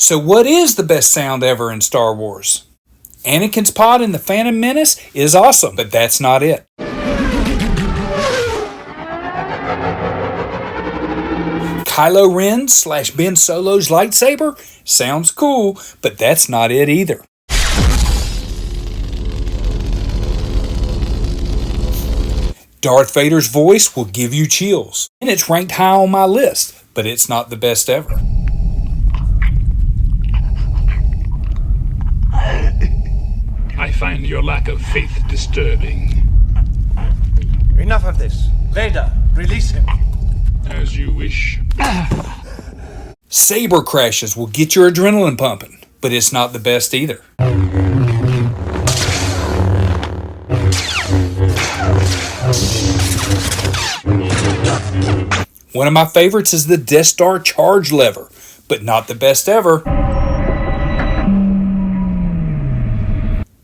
So what is the best sound ever in Star Wars? Anakin's pod in The Phantom Menace is awesome, but that's not it. Kylo Ren / Ben Solo's lightsaber sounds cool, but that's not it either. Darth Vader's voice will give you chills, and it's ranked high on my list, but it's not the best ever. I find your lack of faith disturbing. Enough of this. Vader, release him. As you wish. Saber crashes will get your adrenaline pumping, but it's not the best either. One of my favorites is the Death Star charge lever, but not the best ever.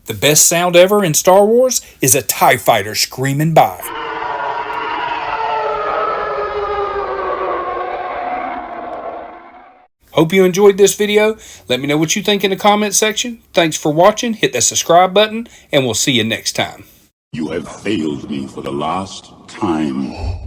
The best sound ever in Star Wars is a TIE fighter screaming by. Hope you enjoyed this video. Let me know what you think in the comment section. Thanks for watching. Hit that subscribe button, and we'll see you next time. You have failed me for the last time.